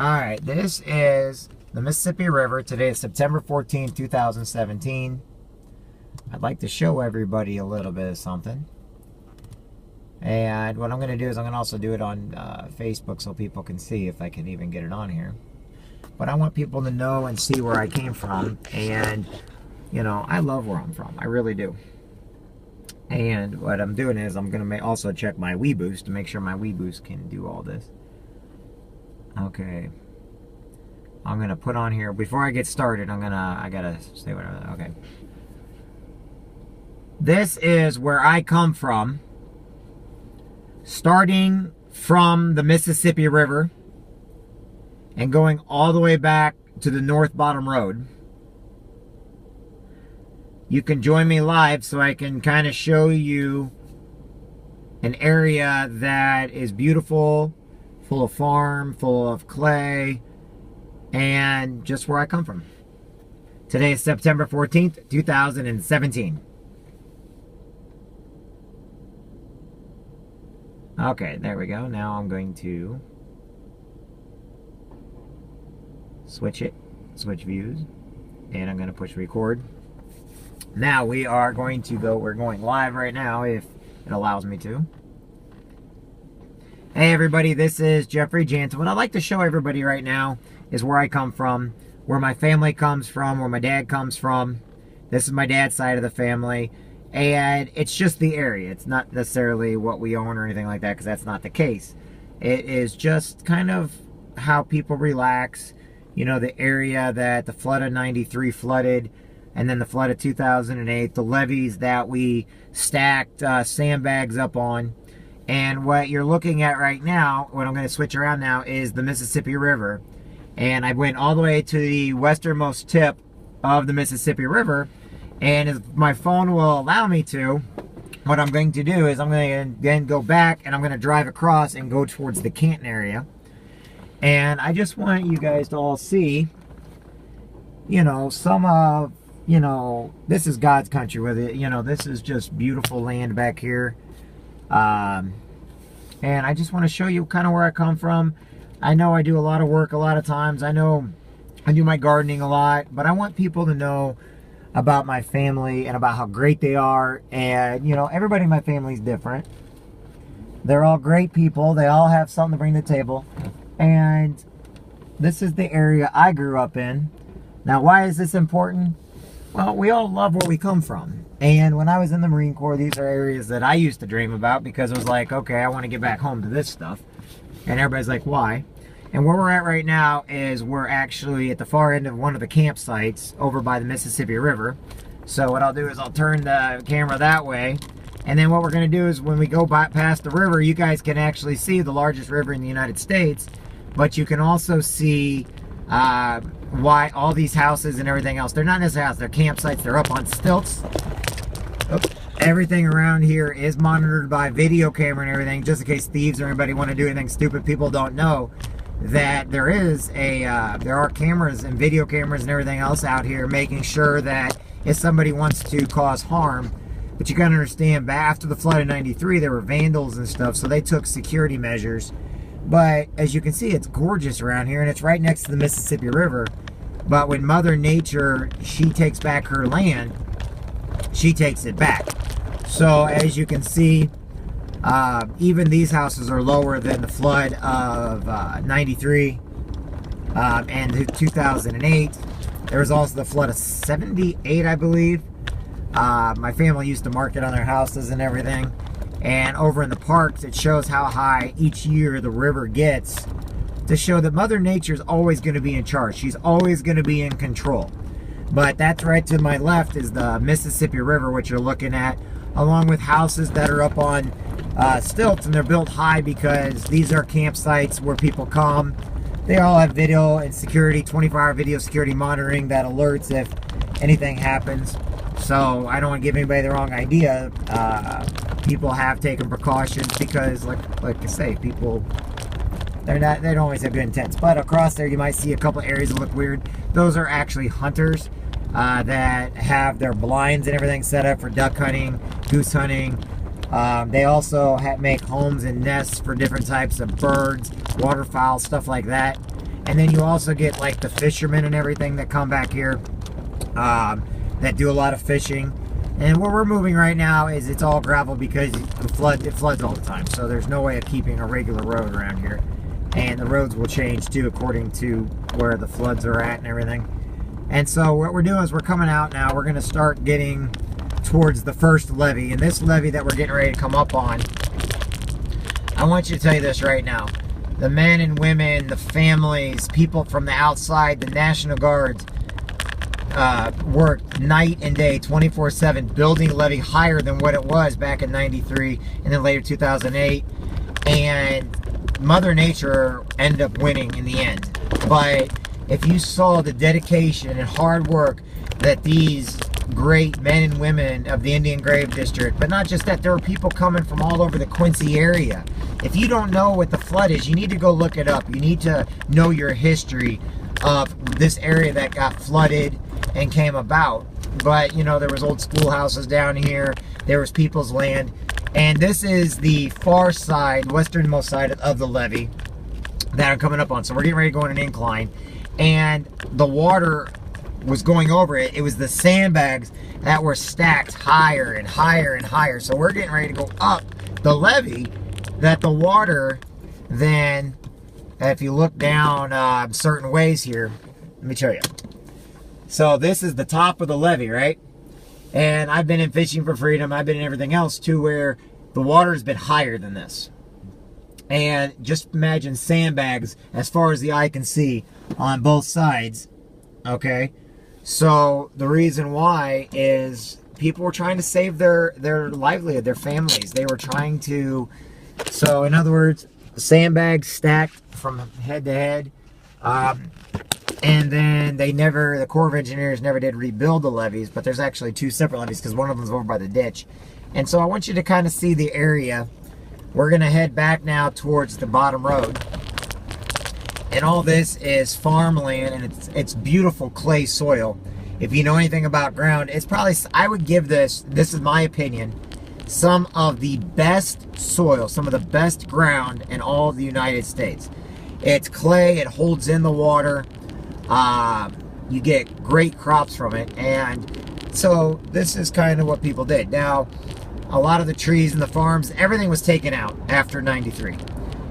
Alright, this is the Mississippi River. Today is September 14, 2017. I'd like to show everybody a little bit of something. And what I'm going to do is I'm going to also do it on Facebook so people can see if I can even get it on here. But I want people to know and see where I came from. And, you know, I love where I'm from. I really do. And what I'm doing is I'm going to also check my Weeboost to make sure my Weeboost can do all this. Okay. I'm going to put on here, before I get started, I got to say whatever. Okay. This is where I come from. Starting from the Mississippi River and going all the way back to the North Bottom Road. You can join me live so I can kind of show you an area that is beautiful, full of farm, full of clay, and just where I come from. Today is September 14th, 2017. Okay, there we go. Now I'm going to switch views, and I'm going to push record. Now we are going to go, we're going live right now if it allows me to. Hey everybody, this is Jeffrey Jansen. What I'd like to show everybody right now is where I come from, where my family comes from, where my dad comes from. This is my dad's side of the family. And it's just the area. It's not necessarily what we own or anything like that, because that's not the case. It is just kind of how people relax. You know, the area that the flood of 93 flooded, and then the flood of 2008, the levees that we stacked sandbags up on. And what you're looking at right now, what I'm going to switch around now, is the Mississippi River. And I went all the way to the westernmost tip of the Mississippi River. And if my phone will allow me to, what I'm going to do is I'm going to then go back and I'm going to drive across and go towards the Canton area. And I just want you guys to all see, you know, some of, you know, this is God's country with it. You know, this is just beautiful land back here. And I just want to show you kind of where I come from. I know I do a lot of work a lot of times. I know I do my gardening a lot, but I want people to know about my family and about how great they are. And, you know, everybody in my family is different. They're all great people. They all have something to bring to the table. And this is the area I grew up in. Now, why is this important? Well, we all love where we come from. And when I was in the Marine Corps, these are areas that I used to dream about, because it was like, okay, I want to get back home to this stuff. And everybody's like, why? And where we're at right now is we're actually at the far end of one of the campsites over by the Mississippi River. So what I'll do is I'll turn the camera that way. And then what we're going to do is when we go past the river, you guys can actually see the largest river in the United States. But you can also see why all these houses and everything else, they're not necessarily houses, they're campsites, they're up on stilts. Oops. Everything around here is monitored by video camera and everything, just in case thieves or anybody want to do anything stupid. People don't know that there are cameras and video cameras and everything else out here making sure that if somebody wants to cause harm. But you gotta understand, after the flood of 93, there were vandals and stuff, so they took security measures. But as you can see, it's gorgeous around here, and it's right next to the Mississippi River. But when Mother Nature, she takes back her land, she takes it back. So as you can see, even these houses are lower than the flood of 93 and 2008. There was also the flood of 78, I believe. My family used to market on their houses and everything. And over in the parks, it shows how high each year the river gets, to show that Mother Nature is always going to be in charge. She's always going to be in control. But that's right to my left is the Mississippi River, which you're looking at, along with houses that are up on stilts, and they're built high because these are campsites where people come. They all have video and security, 24-hour video security monitoring that alerts if anything happens. So I don't want to give anybody the wrong idea. People have taken precautions because, like I say, people, they don't always have good intents. But across there, you might see a couple areas that look weird. Those are actually hunters that have their blinds and everything set up for duck hunting, goose hunting. They also make homes and nests for different types of birds, waterfowl, stuff like that. And then you also get like the fishermen and everything that come back here that do a lot of fishing. And where we're moving right now is it's all gravel because it floods all the time. So there's no way of keeping a regular road around here. And the roads will change too according to where the floods are at and everything. And so what we're doing is we're coming out now. We're going to start getting towards the first levee. And this levee that we're getting ready to come up on, I want you to tell you this right now. The men and women, the families, people from the outside, the National Guards, worked night and day, 24/7, building the levee higher than what it was back in '93 and then later 2008. And Mother Nature ended up winning in the end. But if you saw the dedication and hard work that these great men and women of the Indian Grave District, but not just that, there were people coming from all over the Quincy area. If you don't know what the flood is, you need to go look it up. You need to know your history of this area that got flooded and came about. But you know, there was old schoolhouses down here, there was people's land, and this is the far side, westernmost side of the levee that I'm coming up on. So we're getting ready to go on an incline, and the water was going over it. It was the sandbags that were stacked higher and higher and higher. So we're getting ready to go up the levee, that the water then, if you look down certain ways here, let me show you. So this is the top of the levee, right? And I've been in Fishing for Freedom, I've been in everything else too, where the water has been higher than this. And just imagine sandbags as far as the eye can see on both sides, okay? So the reason why is people were trying to save their livelihood, their families. They were trying to, so in other words, sandbags stacked from head to head. And then the Corps of Engineers never did rebuild the levees, but there's actually two separate levees because one of them's over by the ditch. And so I want you to kind of see the area. We're going to head back now towards the bottom road. And all this is farmland, and it's beautiful clay soil. If you know anything about ground, it's probably, I would give this is my opinion, some of the best soil, some of the best ground in all of the United States. It's clay, it holds in the water. You get great crops from it, and so this is kind of what people did. Now, a lot of the trees and the farms, everything was taken out after '93,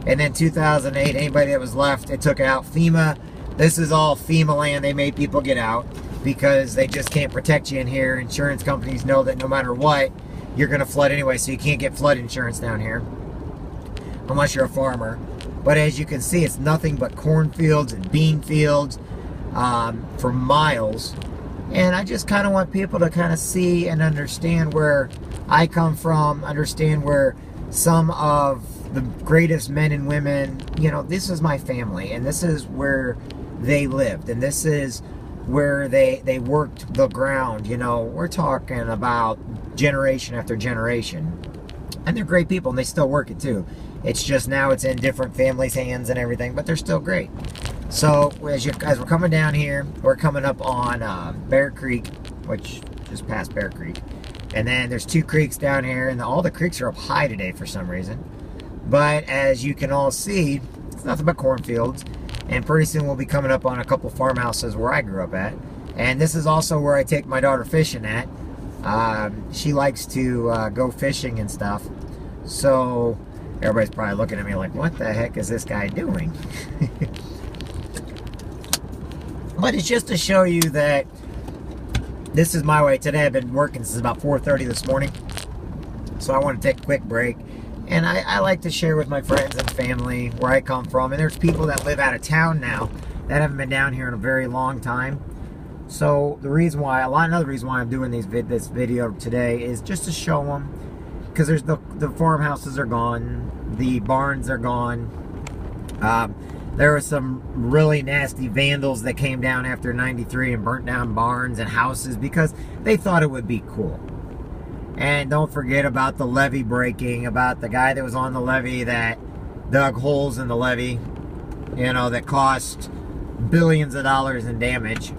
and then 2008, anybody that was left, it took out. FEMA, this is all FEMA land. They made people get out because they just can't protect you in here. Insurance companies know that no matter what, you're going to flood anyway, so you can't get flood insurance down here unless you're a farmer. But as you can see, it's nothing but cornfields and bean fields for miles. And I just kind of want people to kind of see and understand where I come from, understand where some of the greatest men and women, you know, this is my family, and this is where they lived, and this is where they worked the ground. You know, we're talking about generation after generation. And they're great people, and they still work it too. It's just now it's in different families' hands and everything, but they're still great. So as we're coming down here, we're coming up on Bear Creek, which just past Bear Creek. And then there's two creeks down here, and all the creeks are up high today for some reason. But as you can all see, it's nothing but cornfields. And pretty soon we'll be coming up on a couple farmhouses where I grew up at. And this is also where I take my daughter fishing at. She likes to go fishing and stuff. So everybody's probably looking at me like, what the heck is this guy doing? But it's just to show you that this is my way. Today I've been working since about 4:30 this morning. So I want to take a quick break. And I like to share with my friends and family where I come from. And there's people that live out of town now that haven't been down here in a very long time. So the reason why, another reason why I'm doing this video today is just to show them. Because there's the farmhouses are gone. The barns are gone. There were some really nasty vandals that came down after '93 and burnt down barns and houses because they thought it would be cool. And don't forget about the levee breaking, about the guy that was on the levee that dug holes in the levee, you know, that cost billions of dollars in damage.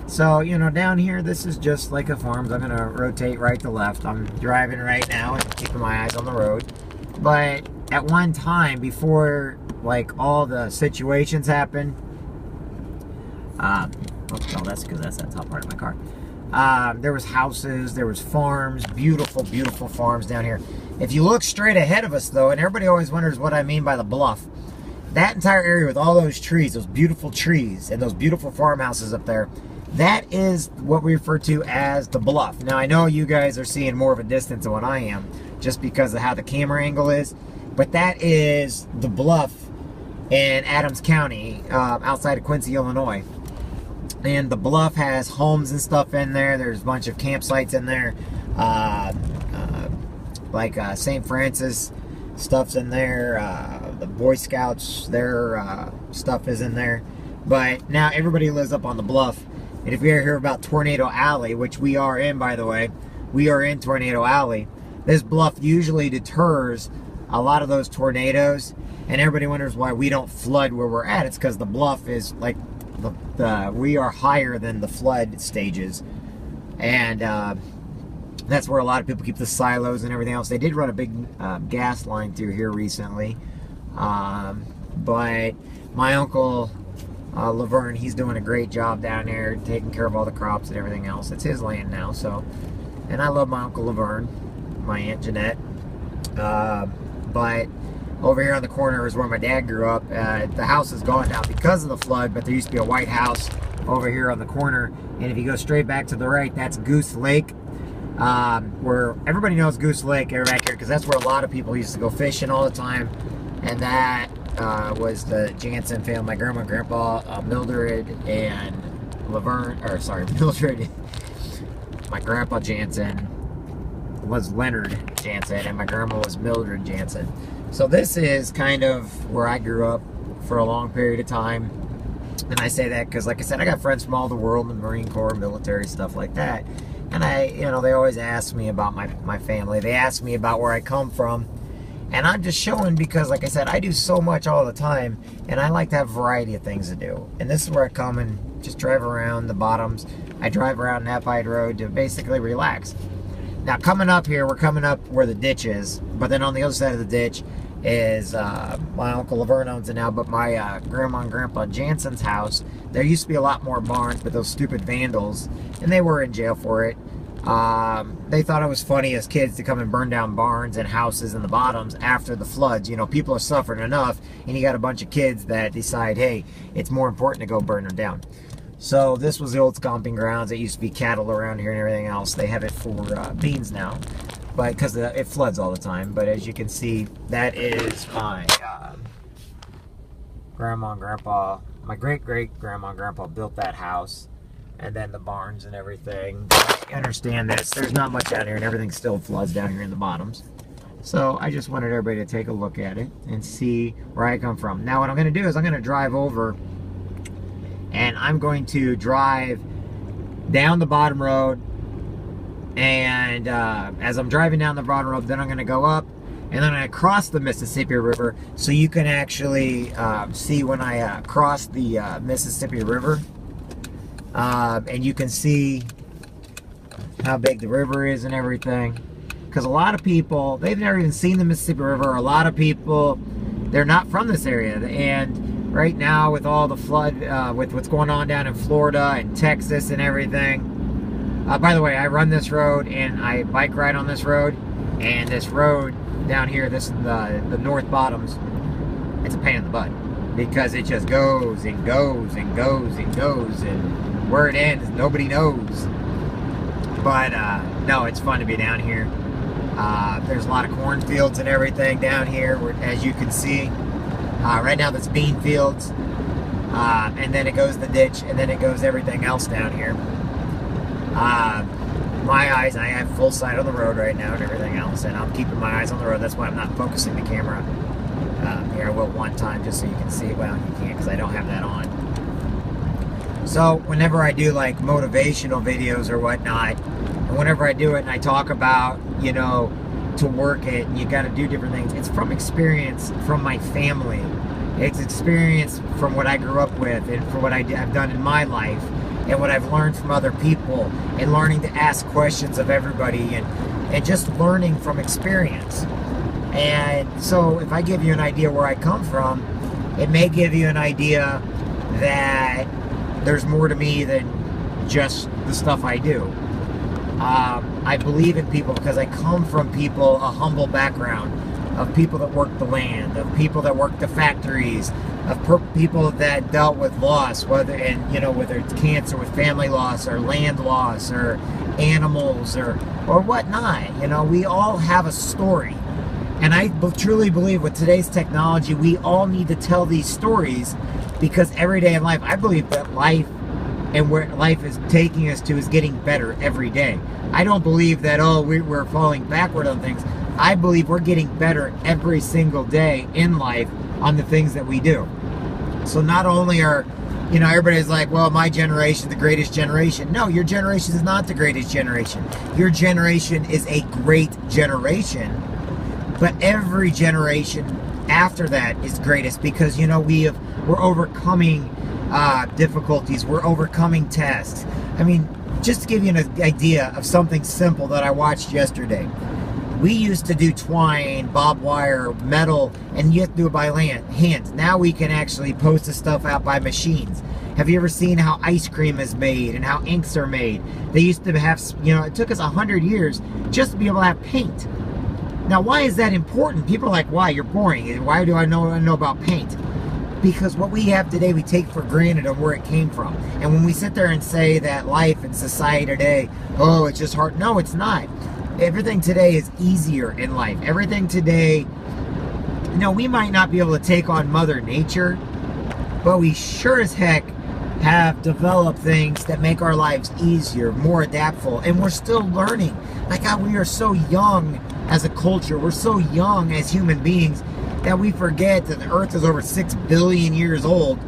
So, you know, down here, this is just like a farm. I'm going to rotate right to left. I'm driving right now and keeping my eyes on the road. But at one time, before, like, all the situations happened, Oh, that's because that's that top part of my car. There was houses, there was farms, beautiful, beautiful farms down here. If you look straight ahead of us, though, and everybody always wonders what I mean by the bluff, that entire area with all those trees, those beautiful trees, and those beautiful farmhouses up there, that is what we refer to as the bluff. Now, I know you guys are seeing more of a distance than what I am, just because of how the camera angle is, but that is the bluff in Adams County, outside of Quincy, Illinois. And the bluff has homes and stuff in there. There's a bunch of campsites in there, like St. Francis stuff's in there. The Boy Scouts, their stuff is in there. But now everybody lives up on the bluff. And if you ever hear about Tornado Alley, which we are in, by the way, we are in Tornado Alley. This bluff usually deters a lot of those tornadoes. And everybody wonders why we don't flood where we're at. It's because the bluff is like, we are higher than the flood stages. And that's where a lot of people keep the silos and everything else. They did run a big gas line through here recently. But my uncle Laverne, he's doing a great job down there, taking care of all the crops and everything else. It's his land now, so. And I love my Uncle Laverne, my Aunt Jeanette. But over here on the corner is where my dad grew up. The house is gone now because of the flood, but there used to be a white house over here on the corner. And if you go straight back to the right, that's Goose Lake. Where everybody knows Goose Lake back here, because that's where a lot of people used to go fishing all the time. And that was the Jansen family, my grandma and grandpa, Mildred and Laverne, or sorry, Mildred. My grandpa Jansen was Leonard Jansen, and my grandma was Mildred Jansen. So this is kind of where I grew up for a long period of time. And I say that because, like I said, I got friends from all the world, the Marine Corps, military, stuff like that. And they always ask me about my family. They ask me about where I come from. And I'm just showing because, like I said, I do so much all the time. And I like to have a variety of things to do. And this is where I come and just drive around the bottoms. I drive around Napide Road to basically relax. Now, coming up here, we're coming up where the ditch is. But then on the other side of the ditch is my Uncle Laverne owns it now, but my Grandma and Grandpa Jansen's house. There used to be a lot more barns, but those stupid vandals, and they were in jail for it. They thought it was funny as kids to come and burn down barns and houses in the bottoms after the floods. You know, people are suffering enough, and you got a bunch of kids that decide, hey, it's more important to go burn them down. So this was the old stomping grounds. It used to be cattle around here and everything else. They have it for beans now, but because it floods all the time. But as you can see, that is my grandma and grandpa. My great-great-grandma and grandpa built that house, and then the barns and everything. You understand this. There's not much out here, and everything still floods down here in the bottoms. So I just wanted everybody to take a look at it and see where I come from. Now what I'm going to do is I'm going to drive over, and I'm going to drive down the bottom road. And as I'm driving down the bottom road, then I'm going to go up, and then I'm going to cross the Mississippi River, so you can actually see when I cross the Mississippi River. And you can see how big the river is and everything. Because a lot of people, they've never even seen the Mississippi River. A lot of people, they're not from this area. And right now with all the flood, with what's going on down in Florida and Texas and everything. By the way, I run this road and I bike ride on this road. And this road down here, this is the North Bottoms, it's a pain in the butt. Because it just goes and goes and goes and goes, and where it ends, nobody knows. But no, it's fun to be down here. There's a lot of cornfields and everything down here, as you can see. Right now, that's bean fields, and then it goes the ditch, and then it goes everything else down here. My eyes, I have full sight on the road right now and everything else, and I'm keeping my eyes on the road. That's why I'm not focusing the camera. Here I will one time just so you can see it. Well, you can't because I don't have that on. So whenever I do like motivational videos or whatnot, and whenever I do it and I talk about, you know, to work it, and you got to do different things, it's from experience from my family. It's experience from what I grew up with and from what I've done in my life and what I've learned from other people and learning to ask questions of everybody and just learning from experience. And so if I give you an idea where I come from, it may give you an idea that there's more to me than just the stuff I do. I believe in people because I come from people, a humble background, of people that work the land, of people that work the factories, of people that dealt with loss, whether it's cancer, with family loss, or land loss, or animals, or whatnot. We all have a story. And I truly believe with today's technology, we all need to tell these stories, because every day in life, I believe that life and where life is taking us to is getting better every day. I don't believe that, we're falling backward on things. I believe we're getting better every single day in life on the things that we do. So not only are, everybody's like, well, my generation is the greatest generation. No, your generation is not the greatest generation. Your generation is a great generation. But every generation after that is greatest, because, we're overcoming difficulties. We're overcoming tests. I mean, just to give you an idea of something simple that I watched yesterday. We used to do twine, barbed wire, metal, and you have to do it by hand. Now we can actually post the stuff out by machines. Have you ever seen how ice cream is made and how inks are made? They used to have, it took us 100 years just to be able to have paint. Now, why is that important? People are like, why? You're boring. Why do I know about paint? Because what we have today, we take for granted of where it came from. And when we sit there and say that life and society today, it's just hard. No, it's not. Everything today is easier in life. Everything today, we might not be able to take on Mother Nature, but we sure as heck have developed things that make our lives easier, more adaptable, and we're still learning. Like how we are so young as a culture, we're so young as human beings, that we forget that the earth is over 6 billion years old,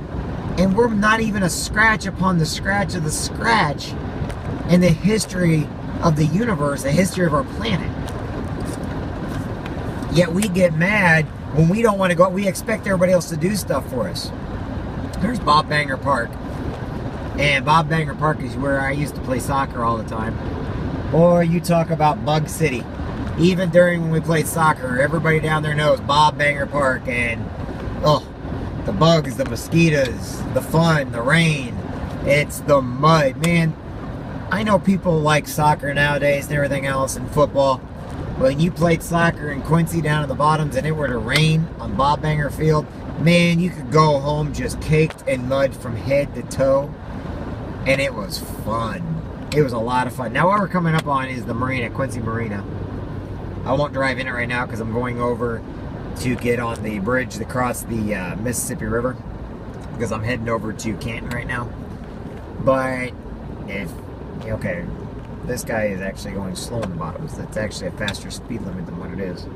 and we're not even a scratch upon the scratch of the scratch in the history of the universe, the history of our planet. Yet we get mad when we don't want to go. We expect everybody else to do stuff for us. There's Bob Banger Park, and Bob Banger Park is where I used to play soccer all the time. Or you talk about Bug City. Even during when we played soccer, everybody down there knows Bob Banger Park, and the bugs, the mosquitoes, the fun, the rain, it's the mud. Man, I know people like soccer nowadays and everything else, and football. When you played soccer in Quincy down at the bottoms and it were to rain on Bob Banger Field, man, you could go home just caked in mud from head to toe, and it was fun. It was a lot of fun. Now what we're coming up on is the marina, Quincy Marina. I won't drive in it right now because I'm going over to get on the bridge to cross the Mississippi River, because I'm heading over to Canton right now. But okay, this guy is actually going slow in the bottoms. It's actually a faster speed limit than what it is.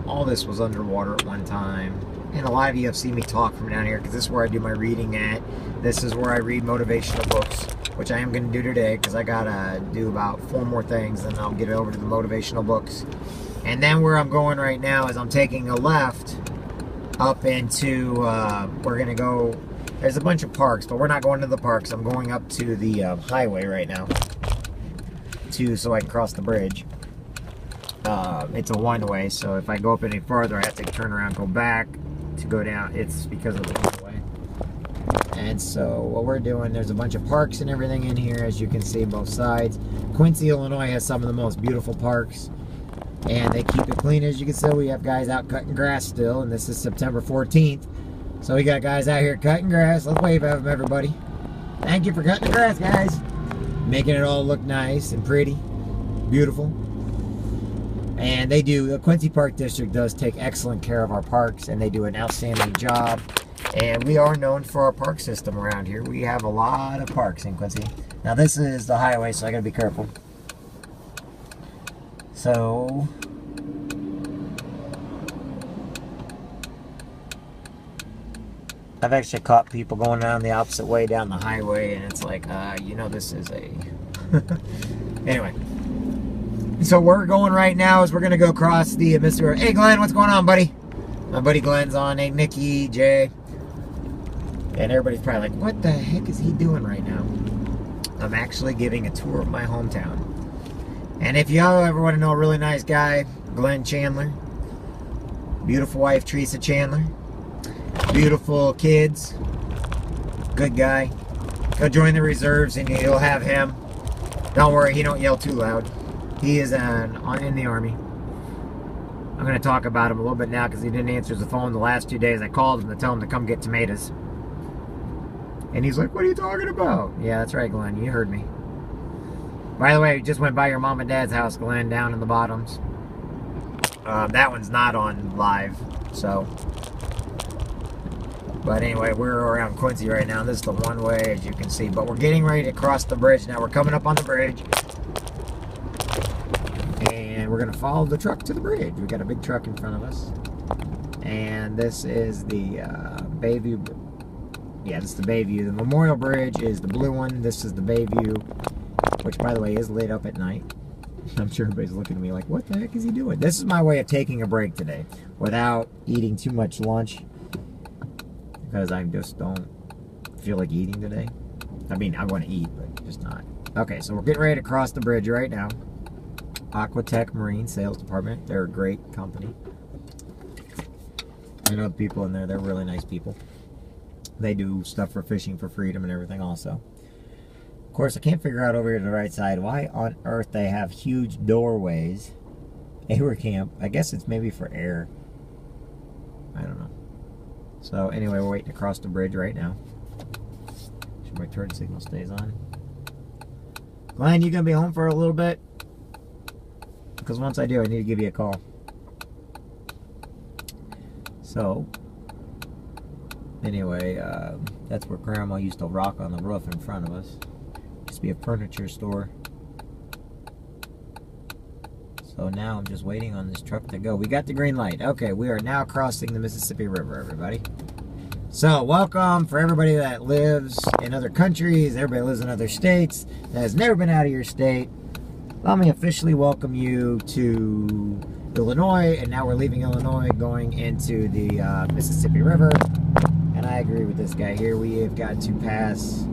All this was underwater at one time, and a lot of you have seen me talk from down here, because this is where I do my reading at. This is where I read motivational books, which I am going to do today, because I gotta do about 4 more things, and I'll get over to the motivational books. And then where I'm going right now is I'm taking a left up into, we're gonna go, there's a bunch of parks, but we're not going to the parks. I'm going up to the highway right now, so I can cross the bridge. It's a one-way, so if I go up any farther, I have to turn around, go back to go down. It's because of the one-way. And so what we're doing, there's a bunch of parks and everything in here, as you can see, both sides. Quincy, Illinois has some of the most beautiful parks, and they keep it clean. As you can see, we have guys out cutting grass still, and this is September 14th. So we got guys out here cutting grass. Let's wave at them, everybody. Thank you for cutting the grass, guys. Making it all look nice and pretty, beautiful. And they do, the Quincy Park District does take excellent care of our parks, and they do an outstanding job. And we are known for our park system around here. We have a lot of parks in Quincy. Now this is the highway, so I gotta be careful. So I've actually caught people going down the opposite way down the highway, and it's like, this is a... Anyway. So where we're going right now is we're gonna go across the Mississippi. Hey Glenn, what's going on, buddy? My buddy Glenn's on. Hey Nikki, Jay. And everybody's probably like, what the heck is he doing right now? I'm actually giving a tour of my hometown. And if y'all ever want to know a really nice guy, Glenn Chandler. Beautiful wife, Teresa Chandler. Beautiful kids. Good guy. He'll join the reserves and you'll have him. Don't worry, he don't yell too loud. He is in the Army. I'm going to talk about him a little bit now because he didn't answer the phone the last 2 days. I called him to tell him to come get tomatoes. And he's like, what are you talking about? Yeah, that's right, Glenn. You heard me. By the way, we just went by your mom and dad's house, Glenn, down in the bottoms. That one's not on live, so. But anyway, we're around Quincy right now. This is the one way, as you can see. But we're getting ready to cross the bridge now. We're coming up on the bridge. And we're going to follow the truck to the bridge. We got a big truck in front of us. And this is the Bayview. Yeah, this is the Bayview. The Memorial Bridge is the blue one. This is the Bayview, which, by the way, is lit up at night. I'm sure everybody's looking at me like, what the heck is he doing? This is my way of taking a break today without eating too much lunch because I just don't feel like eating today. I mean, I want to eat, but just not. Okay, so we're getting ready to cross the bridge right now. Aquatech Marine Sales Department. They're a great company. I know the people in there. They're really nice people. They do stuff for Fishing for Freedom and everything also. Of course, I can't figure out over here to the right side why on earth they have huge doorways. Air camp. I guess it's maybe for air. I don't know. So anyway, we're waiting to cross the bridge right now. Make sure my turn signal stays on. Glenn, you gonna be home for a little bit? Because once I do, I need to give you a call. So, anyway, that's where Grandma used to rock on the roof in front of us. Used to be a furniture store. So now I'm just waiting on this truck to go. We got the green light. Okay, we are now crossing the Mississippi River, everybody. So, welcome for everybody that lives in other countries, everybody lives in other states, that has never been out of your state. Let me officially welcome you to Illinois, and now we're leaving Illinois, going into the Mississippi River. And I agree with this guy here. We have got to pass,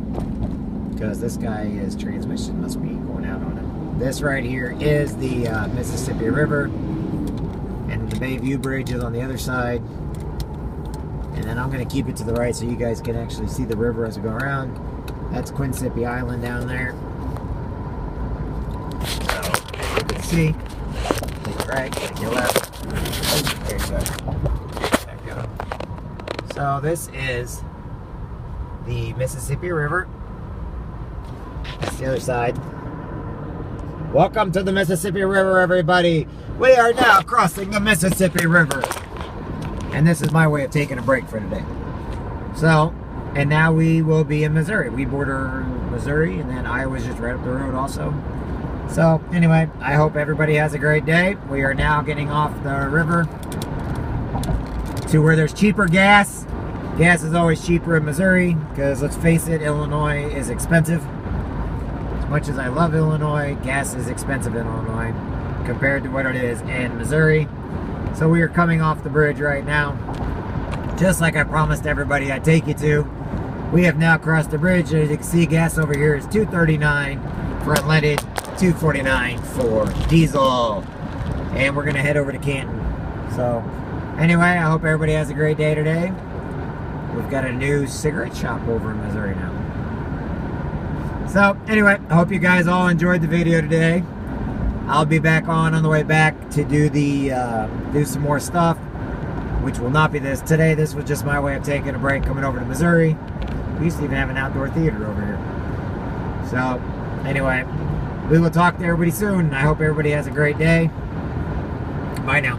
because this guy, his transmission must be going out on him. This right here is the Mississippi River, and the Bayview Bridge is on the other side. And then I'm going to keep it to the right so you guys can actually see the river as we go around. That's Quincy Island down there. So, you can see, take your right, take your left. There you go. So this is the Mississippi River. That's the other side. Welcome to the Mississippi River, everybody. We are now crossing the Mississippi River. And this is my way of taking a break for today. So, and now we will be in Missouri. We border Missouri, and then Iowa's just right up the road also. So, anyway, I hope everybody has a great day. We are now getting off the river to where there's cheaper gas. Gas is always cheaper in Missouri, because let's face it, Illinois is expensive. As much as I love Illinois, gas is expensive in Illinois compared to what it is in Missouri. So we are coming off the bridge right now. Just like I promised everybody I'd take you to. We have now crossed the bridge. As you can see, gas over here is $2.39 for unleaded, $2.49 for diesel. And we're going to head over to Canton. So, anyway, I hope everybody has a great day today. We've got a new cigarette shop over in Missouri now. So, anyway, I hope you guys all enjoyed the video today. I'll be back on the way back to do do some more stuff, which will not be this today. This was just my way of taking a break, coming over to Missouri. We used to even have an outdoor theater over here. So, anyway, we will talk to everybody soon. I hope everybody has a great day. Bye now.